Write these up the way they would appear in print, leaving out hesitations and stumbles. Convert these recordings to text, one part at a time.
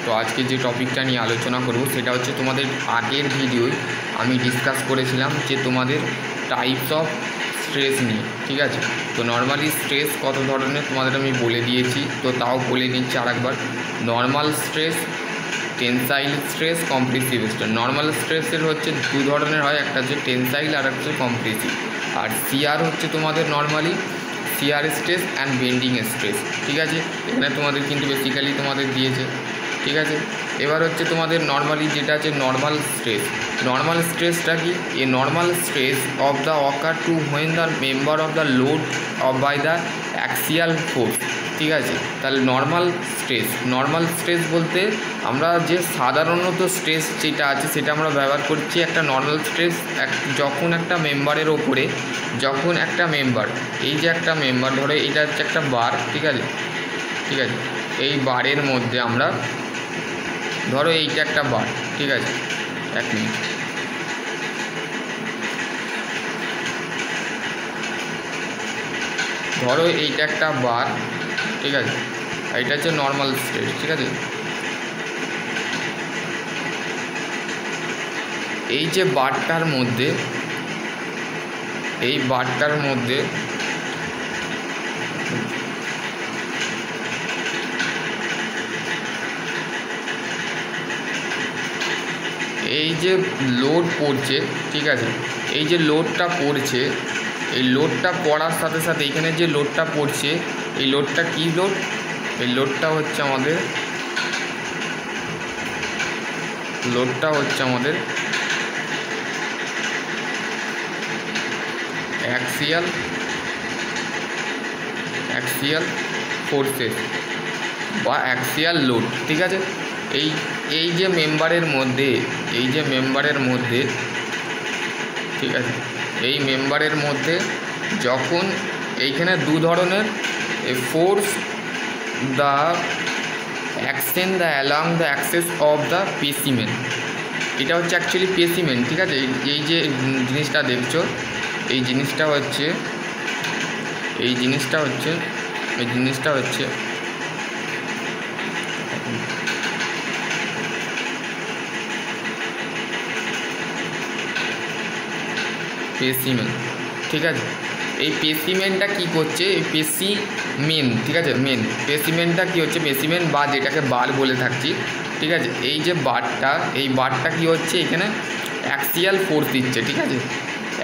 তো আজকে যে টপিকটা নিয়ে আলোচনা করব সেটা হচ্ছে তোমাদের আগের ভিডিওয় আমি ডিসকাস করেছিলাম যে তোমাদের টাইপস অফ স্ট্রেস নিয়ে, ঠিক আছে। তো নর্মালি স্ট্রেস কত ধরনের তোমাদের আমি বলে দিয়েছি, তো তাও বলে নিচ্ছি আরেকবার। Normal stress, tensile stress, compressive stress. Normal স্ট্রেসের হচ্ছে দু ধরনের হয়, একটা হচ্ছে টেনসাইল আর একটা হচ্ছে কম্প্রেসিভ। আর সিআর হচ্ছে তোমাদের normally CR stress and bending stress, ঠিক আছে। এখানে তোমাদের কিন্তু বেসিক্যালি তোমাদের দিয়েছে, ঠিক আছে। এবার হচ্ছে তোমাদের নর্মালি যেটা আছে নর্মাল স্ট্রেস। নর্মাল স্ট্রেসটা কি? A normal stress of the occur to when the member of the load of by the axial force, ঠিক আছে। তাহলে নর্মাল স্ট্রেস বলতে আমরা যে সাধারণত স্ট্রেস যেটা আছে সেটা আমরা ব্যবহার করছি একটা নর্মাল স্ট্রেস যখন একটা মেম্বারের ওপরে, যখন একটা মেম্বার, এই যে একটা মেম্বার ধরো এটা হচ্ছে একটা বার, ঠিক আছে, ঠিক আছে। এই বারের মধ্যে আমরা ধরো এইটা একটা বার, ঠিক আছে, এক মিনিট, ধরো এইটা একটা বার, ঠিক আছে, এইটা হচ্ছে নর্মাল স্ট্রেস, ঠিক আছে। এই যে বারটার মধ্যে, এই বারটার মধ্যে এই যে লোড পড়ছে, ঠিক আছে, এই যে লোডটা পড়ছে, এই লোডটা পড়ার সাথে সাথে এখানে যে লোডটা পড়ছে, এই লোডটা কী লোড? এই লোডটা হচ্ছে আমাদের অ্যাক্সিয়াল ফোর্সেস বা অ্যাক্সিয়াল লোড, ঠিক আছে। এই যে মেম্বারের মধ্যে, ঠিক আছে, এই মেম্বারের মধ্যে যখন এইখানে দু ধরনের force the action the along the access of the পেসিমেন, এটা হচ্ছে অ্যাকচুয়ালি পেসিমেন, ঠিক আছে। এই যে জিনিসটা দেখছো, এই জিনিসটা হচ্ছে পেসিমেন, ঠিক আছে। এই পেসিমেনটা কী করছে? এই পেসিমেন, ঠিক আছে, পেসিমেনটা কী হচ্ছে? পেসিমেন বা যেটাকে বার বলে থাকছি, ঠিক আছে। এই যে বারটা, এই বারটা কী হচ্ছে? এখানে অ্যাক্সিয়াল ফোর্স দিচ্ছে, ঠিক আছে,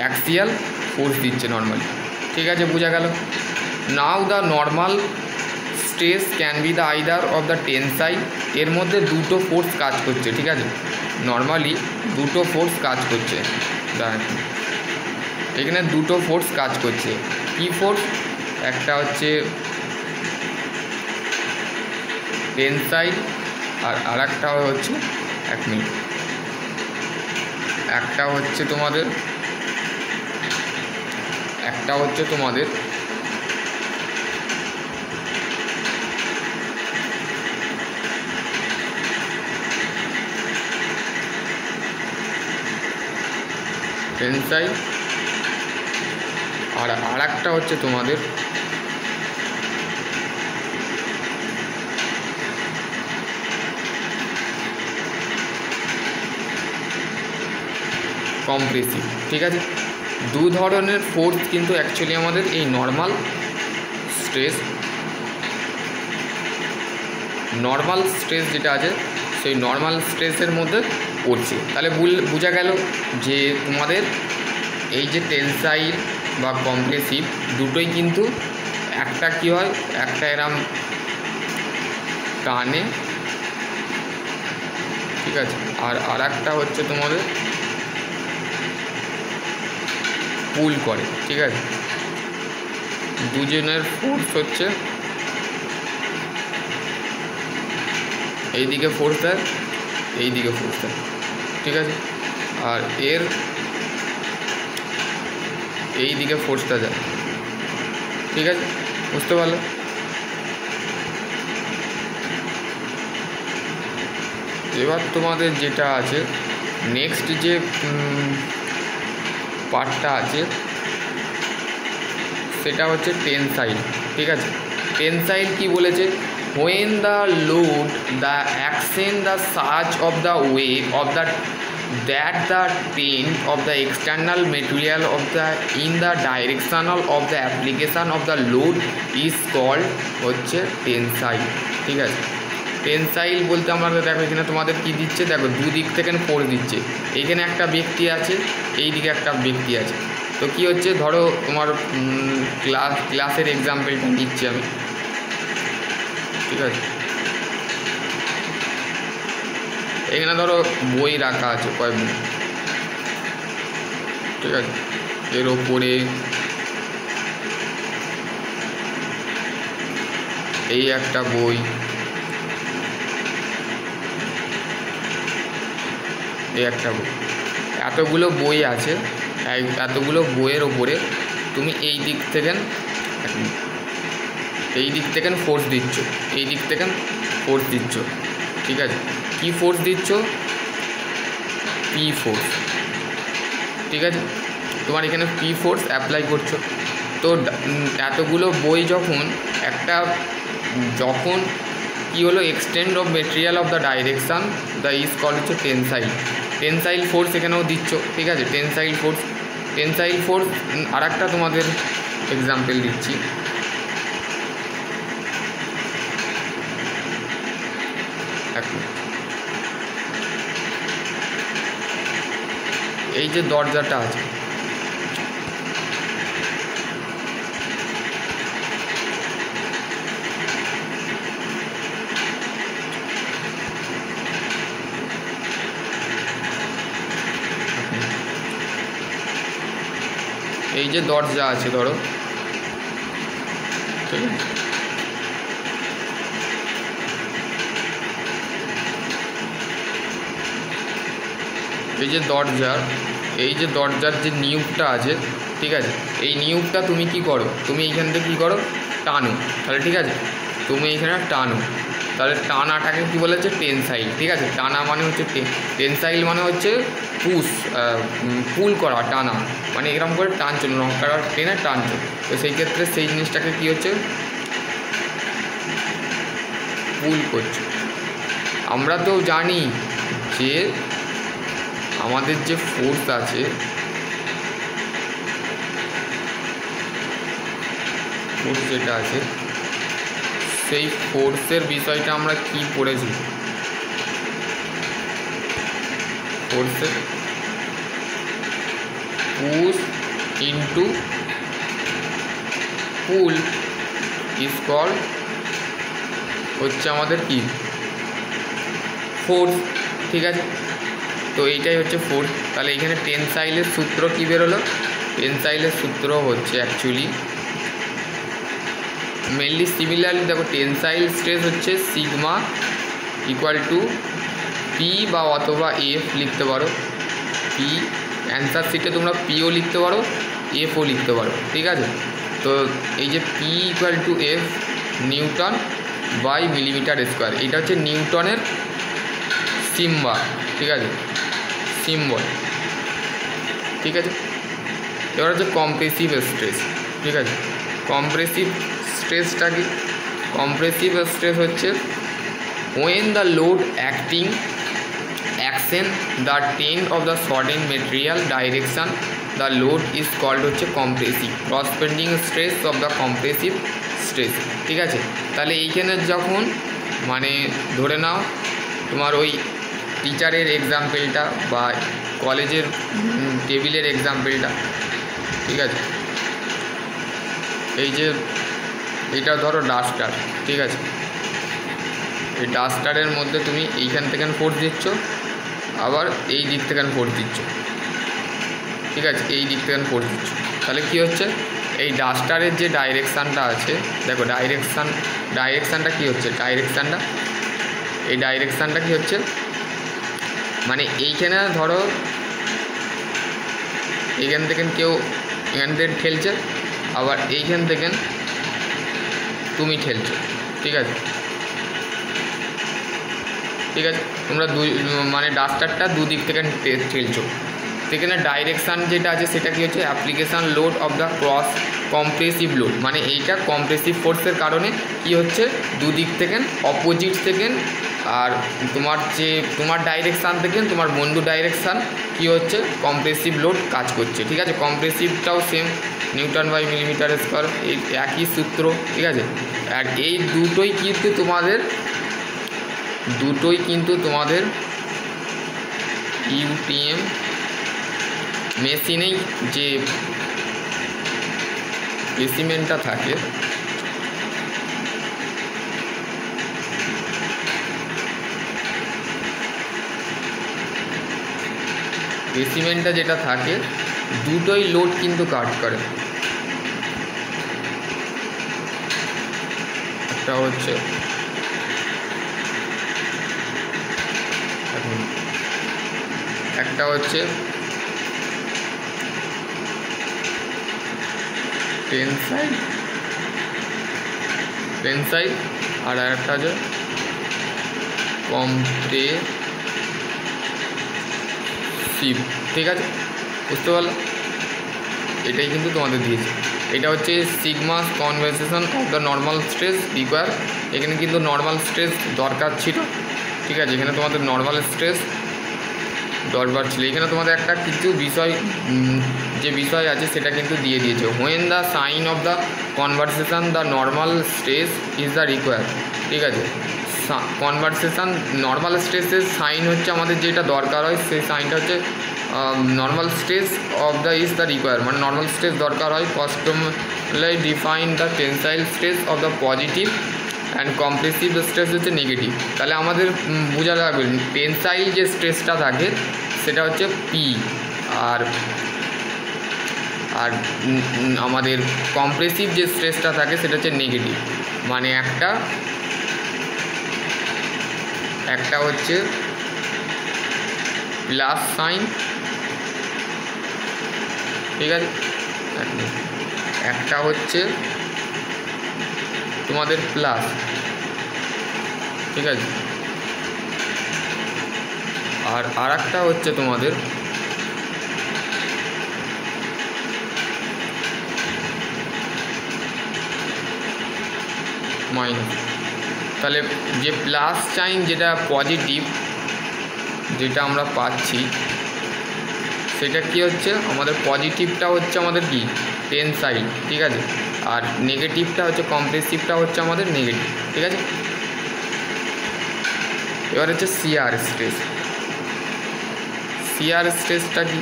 অ্যাক্সিয়াল ফোর্স দিচ্ছে নর্মালি, ঠিক আছে, বোঝা গেল। Now the normal stress can be the either of the tensile. এর মধ্যে দুটো ফোর্স কাজ করছে, ঠিক আছে, নর্মালি দুটো ফোর্স কাজ করছে, এখানে দুটো ফোর্স কাজ করছে। কি ফোর্স? একটা হচ্ছে টেনসাইল আর আরেকটা হচ্ছে, এক মিনিট, একটা হচ্ছে তোমাদের টেনসাইল আর আরেকটা হচ্ছে তোমাদের কম্প্রেসিভ, ঠিক আছে। দু ধরনের ফোর্স কিন্তু অ্যাকচুয়ালি আমাদের এই নর্মাল স্ট্রেস যেটা আছে সেই নর্মাল স্ট্রেসের মধ্যে পড়ছে। তাহলে বোঝা গেল যে তোমাদের এই যে টেনসাইল বা কম্প্রেসিভ দুটোই কিন্তু একটা কি হয়, একটা এরম টানে, ঠিক আছে, আর আরেকটা হচ্ছে তোমাদের পুল করে, ঠিক আছে। দুজনের ফোর্স হচ্ছে এইদিকে ফোর্স দেয়, এইদিকে ফোর্স দেয়, ঠিক আছে, আর এর এই দিকে ফোর্সটা যায়, ঠিক আছে, বুঝতে পারলো। এবার তোমাদের যেটা আছে নেক্সট যে পার্টটা আছে সেটা হচ্ছে টেনসাইল, ঠিক আছে। টেনসাইল কি বলেছে? when the load, the action, the surge of the wave of the that the tend of the external material of the in the directional of the application of the load is called হচ্ছে tensile. ঠিক আছে, tensile বলতে আমাদের দেখো এখানে তোমাদের কি দিচ্ছে, দেখো দুদিক থেকে ফোর্স দিচ্ছে, এইখানে একটা ব্যক্তি আছে, এই দিকে একটা ব্যক্তি আছে। তো কি হচ্ছে, ধরো তোমার ক্লাসের এক্সাম্পলটা দিচ্ছি আমি। ঠিক আছে, এখানে ধরো বই রাখা আছে কয়েকগুলো। ঠিক আছে, এর ওপরে এই একটা বই, এই একটা বই, এতগুলো বই আছে। এতগুলো বইয়ের ওপরে তুমি এই দিক থেকে ফোর্স দিচ্ছ, এই দিক থেকে ফোর্স দিচ্ছ। ঠিক আছে, কি ফোর্স দিচ্ছ? P force. ঠিক আছে, তোমার এখানে পি ফোর্স অ্যাপ্লাই করছো। তো এতগুলো বই যখন কি হলো, extend of material of the direction the is call হচ্ছে টেনসাইল ফোর্স এখানেও দিচ্ছ। ঠিক আছে, টেনসাইল ফোর্স আর একটা তোমাদের এক্সাম্পল দিচ্ছি। এই যে দরজাটা আছে, এই যে দরজা আছে ধরো, ঠিক আছে, এই যে দরজার যে নিউবটা আছে, ঠিক আছে, এই নিউবটা তুমি কি করো, তুমি এইখান থেকে কী করো, টানো। তাহলে ঠিক আছে, তুমি এইখানে টানো, তাহলে টানাটাকে কী বলা হচ্ছে, টেনসাইল। ঠিক আছে, টানা মানে হচ্ছে টেনসাইল মানে হচ্ছে পুল করা, টানা মানে এরকম করে টানছো, নৌকা টেনে টানছো। তো সেই ক্ষেত্রে সেই জিনিসটাকে কী হচ্ছে, পুল করছো। আমরা তো জানি যে আমাদের যে ফোর্স আছে, ফোর্স যেটা আছে, সেই ফোর্সের বিষয়টা আমরা কি পড়েছি, ফোর্সের push into pull is called হচ্ছে আমাদের কি, ফোর্স। ঠিক আছে, তো এইটাই হচ্ছে ফোর্স। তাহলে এখানে টেনসাইলের সূত্র কী বেরোলো, টেনসাইলের সূত্র হচ্ছে অ্যাকচুয়ালি মেনলি সিমিলারলি দেখো, টেনসাইল স্ট্রেস হচ্ছে সিগমা ইকুয়াল টু পি বা অথবা এফ লিখতে পারো। পি অ্যান্সার শিটে তোমরা পিও লিখতে পারো, এফও লিখতে পারো। ঠিক আছে, তো এই যে P equal to F newton by millimetre square, এটা হচ্ছে নিউটনের সিম্বল। ঠিক আছে, সিম্বল। ঠিক আছে, এবার হচ্ছে কম্প্রেসিভ স্ট্রেস। ঠিক আছে, কম্প্রেসিভ স্ট্রেসটা কি, কম্প্রেসিভ স্ট্রেস হচ্ছে when the load action the tend of the certain material direction the load is called হচ্ছে compressive corresponding stress of the compressive stress। ঠিক আছে, তাহলে এইখানে যখন মানে ধরে নাও তোমার ওই টিচারের এক্সাম্পলটা বা কলেজের টেবিলের এক্সাম্পলটা। ঠিক আছে, এই যে এটা ধরো ডাস্টার। ঠিক আছে, এই ডাস্টারের মধ্যে তুমি এইখান থেকে ফোর্স দিচ্ছ, আবার এই দিক থেকে ফোর্স দিচ্ছ। ঠিক আছে, এই দিক থেকে ফোর্স দিচ্ছ, তাহলে কি হচ্ছে, এই ডাস্টারের যে ডাইরেকশানটা আছে, দেখো ডাইরেকশানটা কি হচ্ছে, এই ডাইরেকশানটা কি হচ্ছে, মানে এইখানে ধরো এইখান থেকে কেউ এখান থেকে ঠেলছে, আবার এইখান থেকে তুমি ঠেলছো। ঠিক আছে, তোমরা মানে ডাস্টারটা দুদিক থেকে ঠেলছো। সেখানে ডাইরেকশান যেটা আছে সেটা কি হচ্ছে, application load of the cross compressive load, মানে এইটা কম্প্রেসিভ ফোর্সের কারণে কি হচ্ছে, দুদিক থেকে অপোজিট থেকে আর তোমার ডাইরেকশান থেকে তোমার বন্ধু ডাইরেকশান কি হচ্ছে, কম্প্রেসিভ লোড কাজ করছে। ঠিক আছে, কম্প্রেসিভটাও same, newton by millimetre square, এই একই সূত্র। ঠিক আছে, আর এই দুটোই কিন্তু তোমাদের ইউটিএম মেশিনেই যে স্পেসিমেনটা থাকে যেটা থাকে দুটোই লোড কিন্তু কাট করে। একটা হচ্ছে টেনসাইল আর একটা হচ্ছে কম্প্রেসিভ। ঠিক আছে, বুঝতে পারলাম? এটাই কিন্তু তোমাদের দিয়েছে। এটা হচ্ছে sigma conversation of the normal stress require. এখানে কিন্তু নর্মাল স্ট্রেস দরকার ছিল। ঠিক আছে, এখানে তোমাদের নর্মাল স্ট্রেস দরকার ছিল। এখানে তোমাদের একটা কিছু বিষয় আছে সেটা কিন্তু দিয়ে দিয়েছে। When the sign of the conversation the normal stress is the require. ঠিক আছে, কনভার্সেশন নর্মাল স্ট্রেসের সাইন হচ্ছে আমাদের যেটা দরকার হয়, সেই সাইনটা হচ্ছে normal stress of the is the require, মানে নর্মাল স্ট্রেস দরকার হয়। Customarily define the tensile stress of the positive and compressive stress হচ্ছে নেগেটিভ। তাহলে আমাদের বোঝা লাগবে টেনসাইল যে স্ট্রেসটা থাকে সেটা হচ্ছে পি, আর আমাদের কম্প্রেসিভ যে স্ট্রেসটা থাকে সেটা হচ্ছে নেগেটিভ। মানে একটা হচ্ছে প্লাস সাইন, ঠিক আছে, একটা হচ্ছে তোমাদের প্লাস, ঠিক আছে, আর একটা হচ্ছে তোমাদের মাইনাস। তাহলে যে প্লাস সাইন যেটা পজিটিভ যেটা আমরা পাচ্ছি সেটা কি হচ্ছে, আমাদের পজিটিভটা হচ্ছে আমাদের কি টেনসাইল। ঠিক আছে, আর নেগেটিভটা হচ্ছে কম্প্রেসিভটা হচ্ছে আমাদের নেগেটিভ। ঠিক আছে, এবার হচ্ছে শিয়ার স্ট্রেসটা কি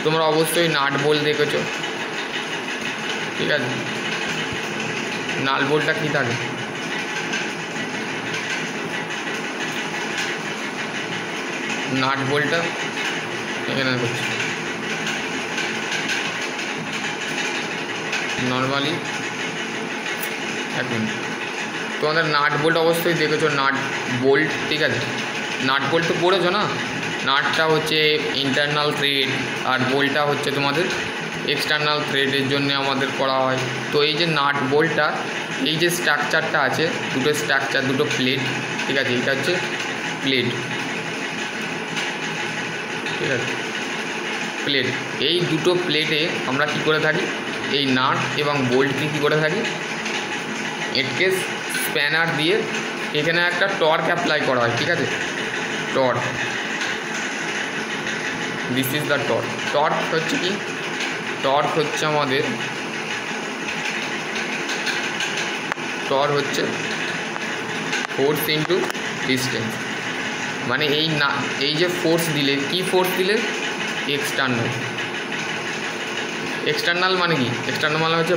তোমরা অবশ্যই নাট বোল্ট দেখেছো। ঠিক আছে, নাট বোল্টটা কী থাকে, নাট বোল্টটা এখানে করছি নর্মালি। এখন তোমাদের নাট বোল্ট অবশ্যই দেখেছো, নাট বোল্ট। ঠিক আছে, নাট বোল্ট তো পড়েছো না। নাটটা হচ্ছে ইন্টারনাল থ্রেড আর বোল্টটা হচ্ছে তোমাদের এক্সটার্নাল থ্রেডের জন্য আমাদের করা হয়। তো এই যে নাট বোল্টটা, এই যে স্ট্রাকচারটা আছে, দুটো স্ট্রাকচার, দুটো প্লেট। ঠিক আছে, এটা হচ্ছে প্লেট। ঠিক আছে, প্লেট, এই দুটো প্লেটে আমরা কি করে থাকি, এই নাট এবং বোল্টকে কী করে থাকি, এটাকে স্প্যানার দিয়ে এখানে একটা টর্ক অ্যাপ্লাই করা হয়। ঠিক আছে, torque, this is the torque. Torque হচ্ছে কি, টর্ক হচ্ছে আমাদের হচ্ছে ফোর্স ইন্টু ডিস্টেন্স। মানে এই যে ফোর্স দিলে, কি ফোর্স দিলে, এক্সটার্নাল মানে কি, এক্সটার্নাল মানে হচ্ছে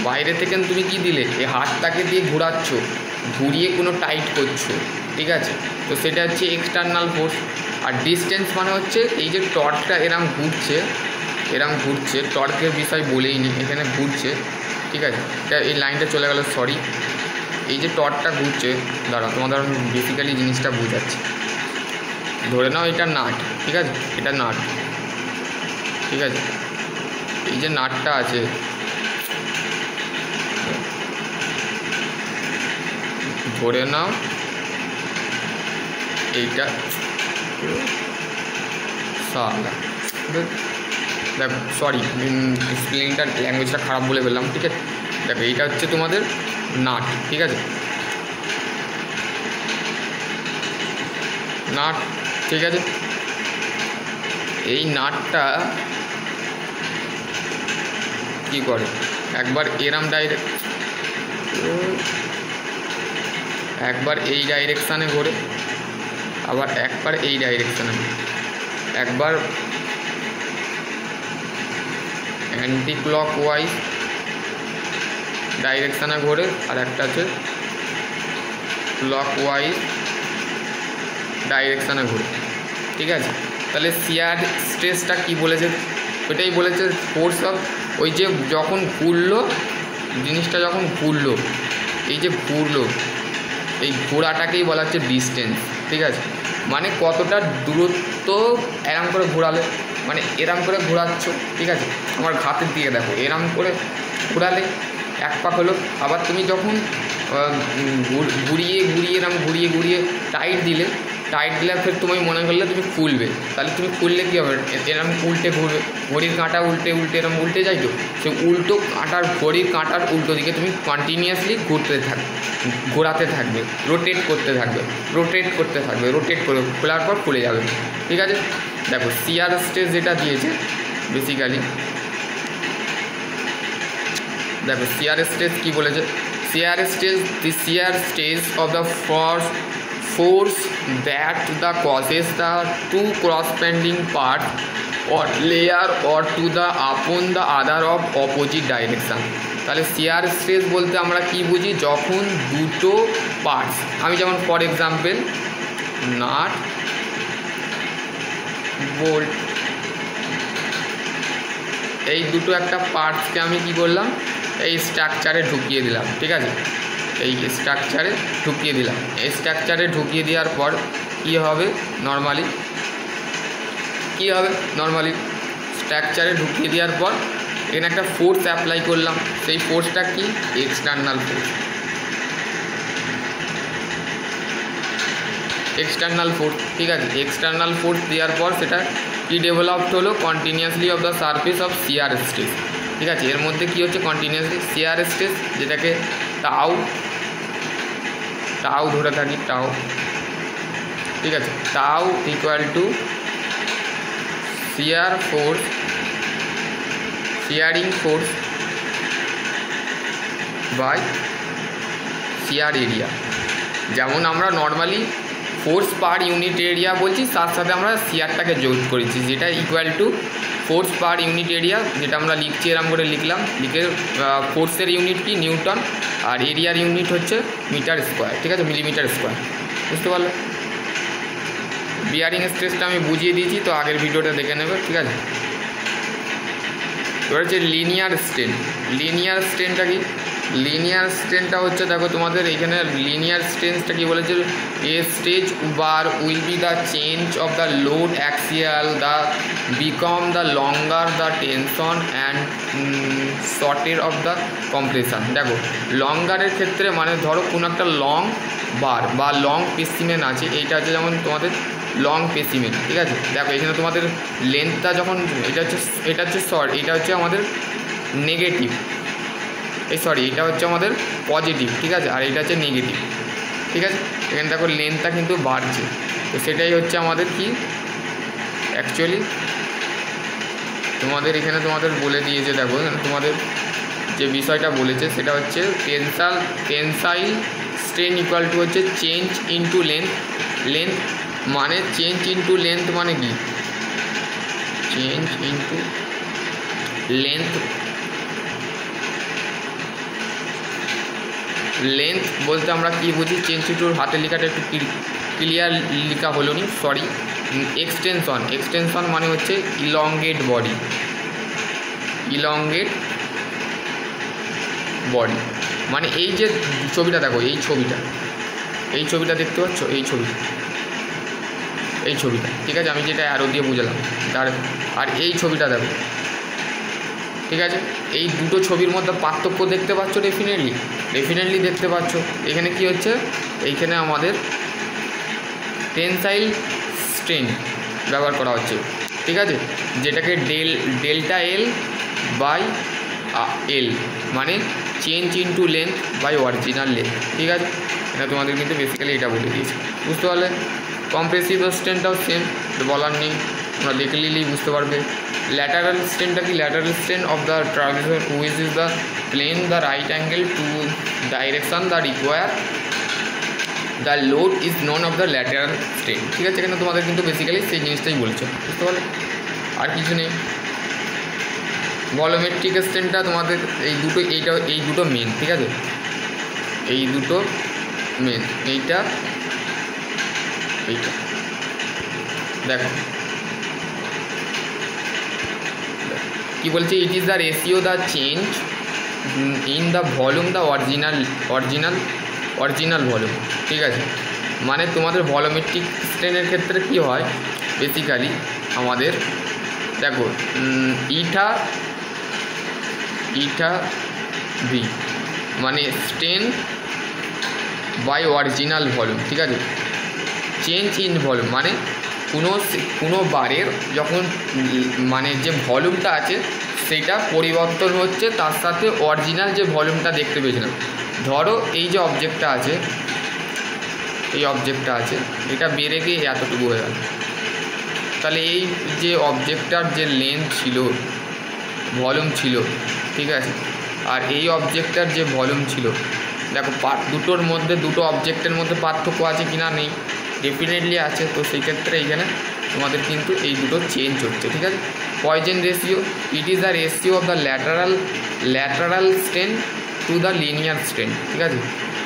বাইরে থেকে তুমি কি দিলে, এই হাতটাকে দিয়ে ঘুরিয়ে কোনো টাইট করছো। ঠিক আছে, তো সেটা হচ্ছে এক্সটার্নাল ফোর্স। আর ডিস্টেন্স মানে হচ্ছে এই যে টর্কটা এরম ঘুরছে, টর্কের বিষয় বলেই নি, এখানে ঘুরছে। ঠিক আছে, এই লাইনটা চলে গেল, সরি। এই যে টর্কটা ঘুরছে, দাঁড়া তোমাদের আমি বেসিক্যালি জিনিসটা বোঝাচ্ছি। ধরে নাও এটা নাট, ঠিক আছে, এটা নাট। ঠিক আছে, এই যে নাটটা আছে, ধরে নাও এইটা সালা দেখো সরি স্পেলিংটা ল্যাঙ্গুয়েজটা খারাপ বলে ফেললাম, ঠিক আছে। দেখো এইটা হচ্ছে তোমাদের নাট, ঠিক আছে, নাট, ঠিক আছে। এই নাটটা কি করে, একবার এরাম ডাইরেক্ট, একবার এই ডাইরেকশানে ঘোরে, আবার একবার এই ডাইরেকশানে, একবার অ্যান্টি ক্লক ওয়াইজ ডাইরেকশানে ঘোরে, আর একটা আছে ক্লক ওয়াইজ ডাইরেকশানে ঘোরে, ঠিক আছে। তাহলে শিয়ার স্ট্রেসটা কি বলেছে, ওইটাই বলেছে ফোর্স অফ, ওই যে যখন ঘুরলো জিনিসটা, যখন ঘুরলো, এই যে ঘুরলো, এই ঘোরাটাকেই বলা হচ্ছে ডিস্টেন্স, ঠিক আছে। মানে কতটা দূরত্ব এরম করে ঘোরালে, মানে এরম করে ঘোরাচ্ছ, ঠিক আছে, আমার হাতের দিকে দেখো, এরম করে ঘোরালে এক পাক হলো। আবার তুমি যখন ঘুরিয়ে ঘুরিয়ে এরম ঘুরিয়ে ঘুরিয়ে টাইট দিলে ফের তুমি মনে করলে তুমি খুলবে, তাহলে তুমি খুললে কী হবে, এরম উল্টে ঘুরবে, ঘড়ির কাঁটা উল্টে উল্টে এরম উল্টে যাই, তো সে উল্টো কাঁটার, ঘড়ির কাঁটার উল্টো দিকে তুমি কন্টিনিউয়াসলি ঘোরাতে থাকবে, রোটেট করতে থাকবে, রোটেট করে খোলার পর খুলে যাবে, ঠিক আছে। দেখো শিয়ার স্ট্রেস যেটা দিয়েছে বেসিক্যালি, দেখো শিয়ার স্ট্রেস কী বলেছে, shear stress, the shear stress of the force that the causes the two corresponding parts or layer or to the upon the other of opposite direction। তাহলে shear stress বলতে আমরা কি বুঝি, যখন দুটো parts, আমি যেমন ফর এক্সাম্পল নাট বোল্ট, এই দুটো একটা পার্টসকে আমি কি করলাম, এই স্ট্রাকচারে ঢুকিয়ে দিলাম, ঠিক আছে, এই স্ট্রাকচারে ঢুকিয়ে দিলাম। এই স্ট্রাকচারে ঢুকিয়ে দেওয়ার পর কী হবে, নর্মালি স্ট্রাকচারে ঢুকিয়ে দেওয়ার পর এখানে একটা ফোর্স অ্যাপ্লাই করলাম, সেই ফোর্সটা কি, এক্সটার্নাল ফোর্স, ঠিক আছে। এক্সটার্নাল ফোর্স দেওয়ার পর সেটা কি ডেভেলপড হলো, continuously of the surface of shear stress, ঠিক আছে। এর মধ্যে কী হচ্ছে, কন্টিনিউয়াসলি শিয়ার স্ট্রেস, যেটাকে টাউ ধরে থাকি, টাউ, ঠিক আছে, tau equal to shearing force by shear area. যেমন আমরা normally force per unit area বলছি, তার সাথে আমরা শিয়ারটাকে যোগ করেছি, যেটা equal to force per unit area, যেটা আমরা লিখছি এরকম করে লিখলাম, লিখে ফোর্সের ইউনিট কি নিউটন, আর এরিয়ার ইউনিট হচ্ছে মিটার স্কোয়ার, ঠিক আছে, মিলিমিটার স্কোয়ার, বুঝতে পারলো। বিয়ারিং স্ট্রেসটা আমি বুঝিয়ে দিয়েছি, তো আগের ভিডিওটা দেখে নেবে, ঠিক আছে। এবার হচ্ছে লিনিয়ার স্ট্রেনটা কি, লিনিয়ার স্ট্রেনটা হচ্ছে, দেখো তোমাদের এখানে লিনিয়ার স্ট্রেনটা কি বলেছে, a stretch bar will be the change of the load axial the become the longer the tension and shorter of the compression. দেখো লঙ্গারের ক্ষেত্রে মানে ধরো কোনো একটা লং বার বা লং পেসিমেন আছে, এইটা হচ্ছে যেমন তোমাদের লং পেসিমেন, ঠিক আছে। দেখো এখানে তোমাদের লেন্থটা যখন এটা হচ্ছে শর্ট, এটা হচ্ছে আমাদের নেগেটিভ, এটা হচ্ছে আমাদের পজিটিভ, ঠিক আছে, আর এটা হচ্ছে নেগেটিভ, ঠিক আছে। এখানে দেখো লেন্থটা কিন্তু বাড়ছে, তো সেটাই হচ্ছে আমাদের কি অ্যাকচুয়ালি তোমাদের এখানে তোমাদের বলে দিয়েছে। দেখো এখানে তোমাদের যে বিষয়টা বলেছে সেটা হচ্ছে টেনসাইল স্ট্রেন ইকুয়াল টু হচ্ছে চেঞ্জ ইনটু লেন্থ, মানে চেঞ্জ ইনটু লেন্থ মানে কি, চেঞ্জ ইনটু লেন্থ বলতে আমরা কি বুঝি, চেঞ্জ ইনটু হাতের লেখাটা একটু ক্লিয়ার লেখা হলো নি, সরি। এক্সটেনশন মানে হচ্ছে ইলংগেট বডি, মানে এই যে ছবিটা দেখো, এই ছবিটা দেখতে পাচ্ছ, এই ছবিটা, ঠিক আছে, আমি যেটা অ্যারো দিয়ে বুঝলাম, আর এই ছবিটা দেখো, ঠিক আছে। এই দুটো ছবির মধ্যে পার্থক্য দেখতে পাচ্ছ, ডেফিনেটলি দেখতে পাচ্ছ। এখানে কি হচ্ছে, এইখানে আমাদের টেনসাইল স্ট্রেন ব্যবহার করা হচ্ছে, ঠিক আছে, যেটাকে ডেল্টা এল বাই এল মানে change into length by original length. ঠিক আছে, এটা তোমাদের কিন্তু বেসিক্যালি এটা বলে দিয়েছে, বুঝতে পারলে। কম্প্রেসিভ স্ট্রেনটাও সেম, বলার নেই, তোমরা দেখে নিলেই বুঝতে পারবে। ল্যাটারাল স্ট্রেনটা কি? Lateral strain of the transverse which is the plane the right angle to direction the require the load is none of the lateral strain. ঠিক আছে, এখানে তোমাদের কিন্তু বেসিক্যালি সেই জিনিসটাই বলছে, বুঝতে পারলে, আর কিছু নেই। ভলিওমেট্রিক স্ট্রেনটা তোমাদের এই দুটো মেন। ঠিক আছে, এই দুটো মেন, এইটা দেখো কি বলছে, ইট is the ratio the change in the volume the original volume. ঠিক আছে, মানে তোমাদের ভলিওমেট্রিক স্ট্রেনের ক্ষেত্রে কি হয় বেসিক্যালি আমাদের, দেখো ইটা ভি মানে স্ট্রেন বাই অরিজিনাল ভলিউম। ঠিক আছে, চেঞ্জ ইন ভলিউম মানে কোনো বারের যখন মানে যে ভলিউমটা আছে সেটা পরিবর্তন হচ্ছে, তার সাথে অরিজিনাল যে ভলিউমটা দেখতে পেয়েছিলাম, ধরো এই যে অবজেক্টটা আছে, এটা বেড়ে গিয়ে এতটুকু হয়ে গেল, তাহলে এই যে অবজেক্টটার যে লেন্থ ছিল, ভলিউম ছিল, ঠিক আছে, আর এই অবজেক্টটার যে ভলিউম ছিল, দেখো দুটো অবজেক্টের মধ্যে পার্থক্য আছে কিনা? নেই, ডেফিনেটলি আছে। তো সেই ক্ষেত্রে এইখানে তোমাদের কিন্তু এই দুটো চেঞ্জ হচ্ছে। ঠিক আছে, Poisson ratio, it is the ratio of the lateral strain to the linear strain. ঠিক আছে,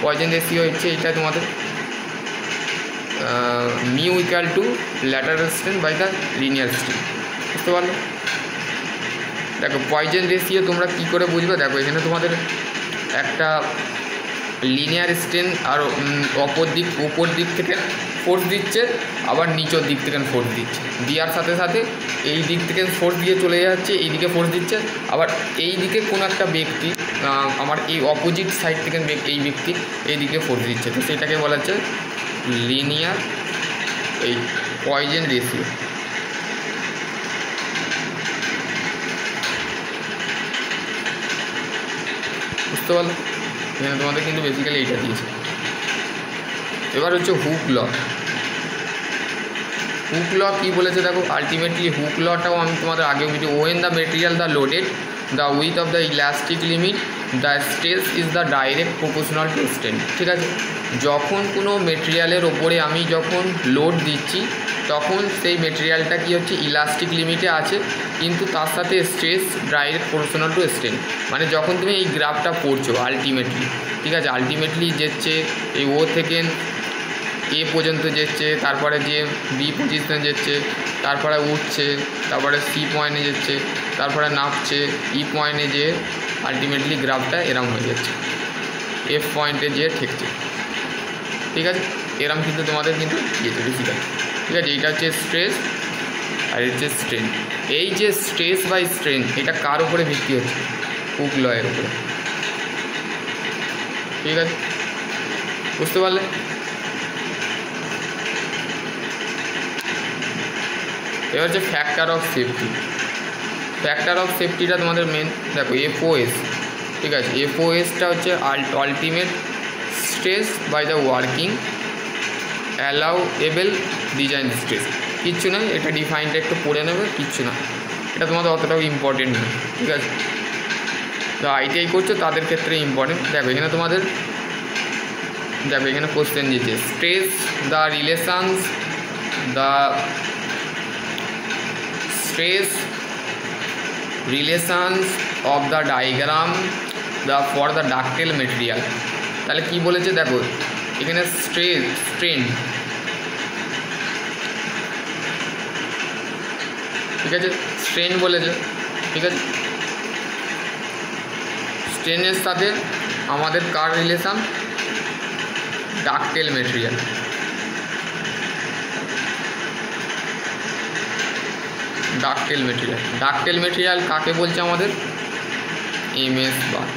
পয়জন রেশিও হচ্ছে এটা তোমাদের mu equal to lateral strain by the linear strain, বুঝতে পারলো। দেখো পয়জন রেশিও তোমরা কী করে বুঝবে, দেখো এখানে তোমাদের একটা লিনিয়ার স্ট্রেন আর উপর দিক থেকে ফোর্স দিচ্ছে, আবার নিচের দিক থেকে ফোর্স দিচ্ছে, দেওয়ার সাথে সাথে এই দিক থেকে ফোর্স দিয়ে চলে যাচ্ছে, এই দিকে ফোর্স দিচ্ছে, আবার এই দিকে কোনো একটা ব্যক্তি আমার এই অপোজিট সাইড থেকে এই ব্যক্তি এই দিকে ফোর্স দিচ্ছে, তো সেটাকে বলা হচ্ছে লিনিয়ার এই পয়জন রেশিও। বুঝতে পারলো, এখানে তোমাদের কিন্তু বেসিক্যালি এইটা দিয়েছে। এবার হচ্ছে হুক ল কী বলেছে দেখো, আলটিমেটলি হুক লটাও আমি তোমাদের আগে video, when the material the loaded the with of the elastic limit the stress is the direct proportional to strain. ঠিক আছে, যখন কোনো মেটেরিয়ালের ওপরে আমি যখন লোড দিচ্ছি তখন সেই মেটেরিয়ালটা কি হচ্ছে ইলাস্টিক লিমিটে আছে, কিন্তু তার সাথে stress direct proportional to strain. মানে যখন তুমি এই গ্রাফটা পড়ছো আলটিমেটলি, ঠিক আছে, আলটিমেটলি যেচ্ছে এই ও থেকে এ পর্যন্ত যাচ্ছে, তারপরে যে বি পজিশনে যাচ্ছে, তারপরে উঠছে, তারপরে সি পয়েন্টে যাচ্ছে, তারপরে নামছে ই পয়েন্টে, যে আলটিমেটলি গ্রাফটা এরম হয়ে যাচ্ছে, এফ পয়েন্টে যেয়ে ঠেকছে। ঠিক আছে, এরম কিন্তু তোমাদের কিন্তু দিয়েছে বেসিক্যালি। ঠিক আছে, এইটা হচ্ছে স্ট্রেস আর হচ্ছে স্ট্রেন। এই যে স্ট্রেস বাই স্ট্রেন এটা কার উপরে ভিত্তি হচ্ছে? হুক লয়ের উপরে। ঠিক আছে, বুঝতে পারলে। এবার হচ্ছে ফ্যাক্টর অফ সেফটিটা তোমাদের মেন, দেখো এফওএস। ঠিক আছে, এফওএসটা হচ্ছে ultimate stress by the working allowable design stress. কিচ্ছু নয়, এটা ডিফাইনটা একটু পড়ে নেবে, কিচ্ছু না, এটা তোমাদের অতটাও ইম্পর্টেন্ট নয়। ঠিক আছে, তো আইটিআই করছো তাদের ক্ষেত্রে ইম্পর্টেন্ট। দেখো এখানে তোমাদের কোশ্চেন দিয়েছে, stress the relations of the diagram for the ductile material. তাহলে কি বলেছে দেখো এখানে, স্ট্রেন, ঠিক আছে, স্ট্রেন বলেছে। ঠিক আছে, স্ট্রেনের সাথে আমাদের কার relation? Ductile material. Ductile material কাকে বলছে আমাদের? MS bar.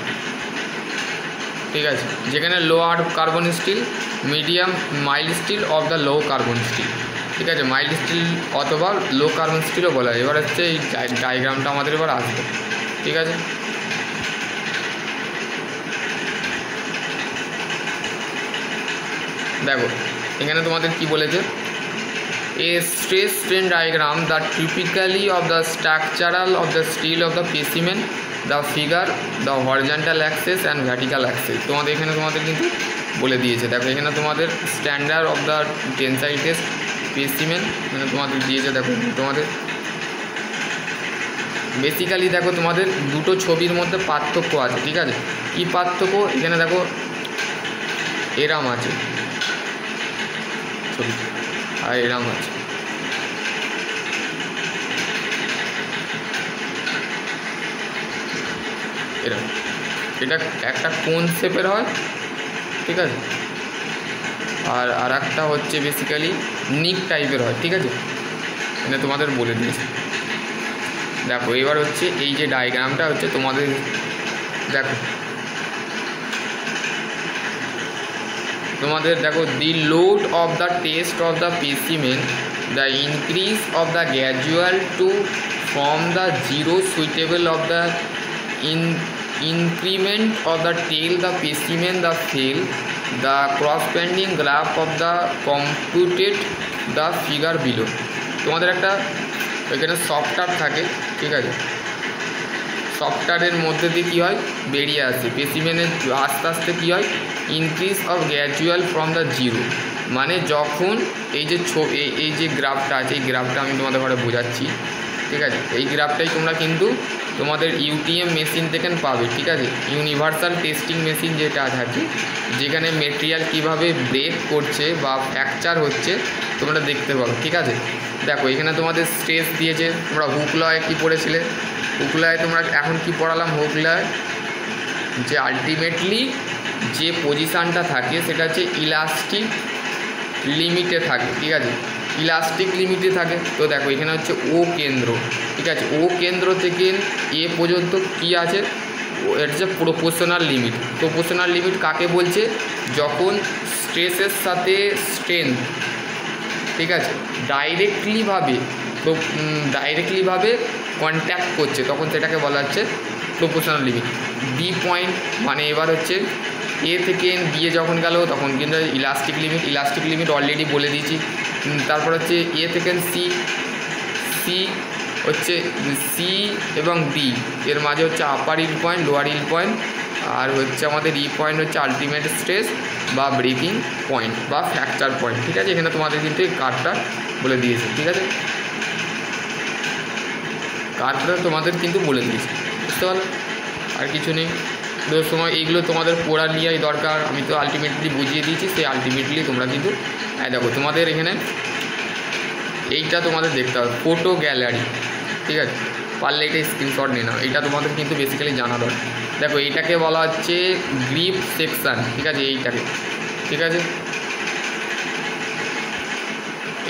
ঠিক আছে, যেখানে lower carbon steel, medium mild steel of the low carbon steel. ঠিক ঠিক আছে, মাইল্ড স্টিল অথবা লো কার্বন স্টিলও বলা হয়। এবার হচ্ছে এই ডায়াগ্রামটা আমাদের এবার আসবে, ঠিক আছে। দেখো এখানে তোমাদের কি বলেছে, a stress strain diagram the typically of the structural of the steel of the specimen, the figure, the horizontal axis and vertical axis. তোমাদের এখানে তোমাদের কিন্তু বলে দিয়েছে। দেখো এখানে তোমাদের standard of the tensile test specimen এখানে তোমাদের দিয়েছে। দেখো তোমাদের বেসিক্যালি দেখো তোমাদের দুটো ছবির মধ্যে পার্থক্য আছে, ঠিক আছে। কী পার্থক্য, এখানে দেখো এরাম আছে ছবি আর এরাম আছে, এরকম। এটা একটা কোন শেপের হয়, ঠিক আছে, আর একটা হচ্ছে বেসিক্যালি নিক টাইপের হয়, ঠিক আছে। মানে তোমাদের বলে দিয়েছে। দেখো এবার হচ্ছে এই যে ডায়াগ্রামটা হচ্ছে তোমাদের, দেখো তোমাদের দেখো the load of the test of the specimen, the increase of the gradual to from the zero suitable of the increment of the tail, the specimen, the fail, the cross-bending graph of the computed the figure below। তোমাদের একটা এখানে software থাকে, ঠিক আছে। সফটওয়্যারের মধ্যে দিয়ে কী হয়, বেরিয়ে আসে স্পেসিমেনের আস্তে আস্তে কী হয়, increase of gradual from the zero. মানে যখন এই যে এই যে গ্রাফটা আছে, এই গ্রাফটা আমি তোমাদের ঘরে বোঝাচ্ছি, ঠিক আছে। এই গ্রাফটাই তোমরা কিন্তু তোমাদের ইউটিএম মেশিন থেকে পাবে, ঠিক আছে। ইউনিভার্সাল টেস্টিং মেশিন যেটা থাকে, যেখানে মেটেরিয়াল কিভাবে ব্রেক করছে বা ফ্র্যাকচার হচ্ছে তোমরা দেখতে পাবে, ঠিক আছে। দেখো এখানে তোমাদের স্ট্রেস দিয়েছে। তোমরা হুক লয়ে কী পড়েছিলে, হুক লয়ে তোমরা এখন কি পড়ালাম, হুক লয় যে আলটিমেটলি যে পজিশানটা থাকে সেটা হচ্ছে ইলাস্টিক লিমিটে থাকে, ঠিক আছে। ইলাস্টিক লিমিটে থাকে। তো দেখো এখানে হচ্ছে ও কেন্দ্র, ঠিক আছে। ও কেন্দ্র থেকে এ পর্যন্ত কি আছে, এটা হচ্ছে প্রপোর্শনাল লিমিট। প্রপোর্শনাল লিমিট কাকে বলছে, যখন স্ট্রেসের সাথে স্ট্রেন্থ, ঠিক আছে, ডাইরেক্টলিভাবে কন্ট্যাক্ট করছে, তখন সেটাকে বলা হচ্ছে প্রপোর্শনাল লিমিট। বি পয়েন্ট মানে এবার হচ্ছে এ থেকে বিয়ে যখন গেল তখন কিন্তু ইলাস্টিক লিমিট অলরেডি বলে দিয়েছি। তারপর হচ্ছে এ থেকে সি হচ্ছে সি এবং ডি এর মাঝে হচ্ছে আপার ইল পয়েন্ট, লোয়ার ইল পয়েন্ট, আর হচ্ছে আমাদের ই পয়েন্ট হচ্ছে আলটিমেট স্ট্রেস বা ব্রেকিং পয়েন্ট বা ফ্র্যাকচার পয়েন্ট, ঠিক আছে। এখানে তোমাদের কিন্তু এই কার্ভটা বলে দিয়েছে, ঠিক আছে। কার্ভটা তোমাদের কিন্তু বলে দিয়েছে, বুঝতে পারলো, আর কিছু নেই। তো সময় এইগুলো তোমাদের পড়া নিয়েই দরকার, আমি তো আলটিমেটলি বুঝিয়ে দিয়েছি। সেই আলটিমেটলি তোমরা কিন্তু দেখো তোমাদের এখানে এইটা তোমাদের দেখতে হবে, ফটো গ্যালারি, ঠিক আছে। পারলে এটা স্ক্রিনশট নিয়ে নাও, এইটা তোমাদের কিন্তু বেসিক্যালি জানা দরকার। দেখো এইটাকে বলা হচ্ছে গ্রিপ সেকশান, ঠিক আছে। এইটাকে, ঠিক আছে,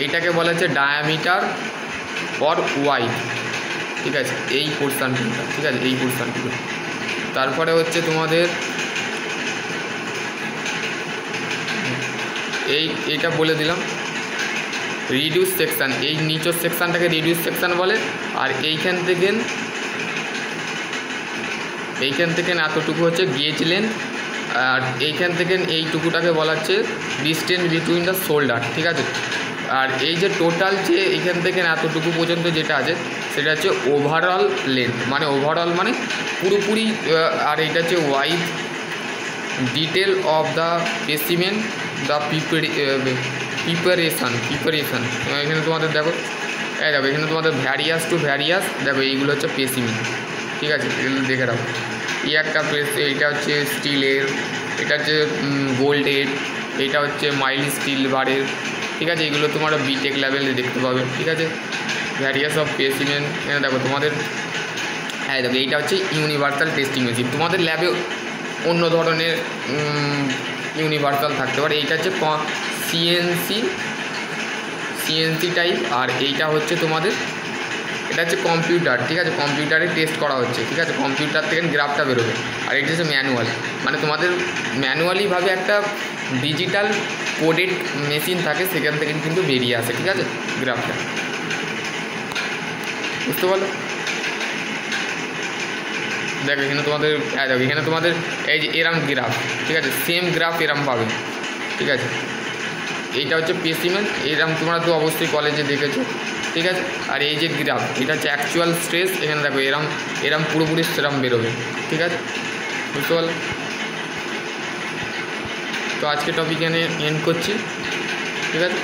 এইটাকে বলা হচ্ছে ডায়ামিটার অর ওয়াইড, ঠিক আছে। এই পোর্শানটা, ঠিক আছে, এই পোর্শানগুলো। তারপরে হচ্ছে তোমাদের এইটা বলে দিলাম রিডিউস সেকশান, এই নিচের সেকশানটাকে রিডিউস সেকশান বলে। আর এইখান থেকে এতটুকু হচ্ছে গেজ লেন্থ, আর এইখান থেকে এইটুকুটাকে বলা হচ্ছে ডিস্টেন্স বিটুইন দ্য শোল্ডার, ঠিক আছে। আর এই যে টোটাল যে এইখান থেকে এতটুকু পর্যন্ত যেটা আছে সেটা হচ্ছে ওভারঅল লেন্থ, মানে ওভারঅল মানে পুরোপুরি। আর এইটা হচ্ছে wide detail of the specimen, the preparation. এখানে তোমাদের দেখো এখানে তোমাদের ভ্যারিয়াস টু ভ্যারিয়াস, দেখো এইগুলো হচ্ছে স্পেসিমেন, ঠিক আছে। এগুলো দেখে রাখো। এই একটা এইটা হচ্ছে স্টিলের, এটা হচ্ছে গোল্ডের, এইটা হচ্ছে মাইল্ড স্টিল বারের, ঠিক আছে। এগুলো তোমরা বিটেক লেভেলে দেখতে পাবে, ঠিক আছে। ভ্যারিয়াস অফ স্পেসিমেন, এখানে দেখো তোমাদের দেখো এইটা হচ্ছে ইউনিভার্সাল টেস্টিং মেশিন। তোমাদের ল্যাবে অন্য ধরনের ইউনিভার্সাল থাকতে পারে। এইটা হচ্ছে সিএনসি টাইপ, আর এইটা হচ্ছে তোমাদের এটা হচ্ছে কম্পিউটার, ঠিক আছে। কম্পিউটারে টেস্ট করা হচ্ছে, ঠিক আছে। কম্পিউটার থেকে গ্রাফটা বেরোবে। আর এটা হচ্ছে ম্যানুয়াল, মানে তোমাদের ম্যানুয়ালিভাবে একটা ডিজিটাল কোডেড মেশিন থাকে, সেখান থেকে কিন্তু বেরিয়ে আসে, ঠিক আছে, গ্রাফটা। বুঝতে পারলো? দেখো এখানে তোমাদের দেখো এখানে তোমাদের এই যে এরম গ্রাফ, ঠিক আছে, সেম গ্রাফ এরম পাবে, ঠিক আছে। এইটা হচ্ছে স্পেসিমেন, এরম তোমরা তো অবশ্যই কলেজে দেখেছো, ঠিক আছে। আর এই যে গ্রাফ, এটা হচ্ছে অ্যাকচুয়াল স্ট্রেস। এখানে দেখো এরম পুরোপুরি সেরম বেরোবে, ঠিক আছে, বুঝতে পারলো? তো আজকে টপিক এখানে এন্ড করছি, ঠিক আছে।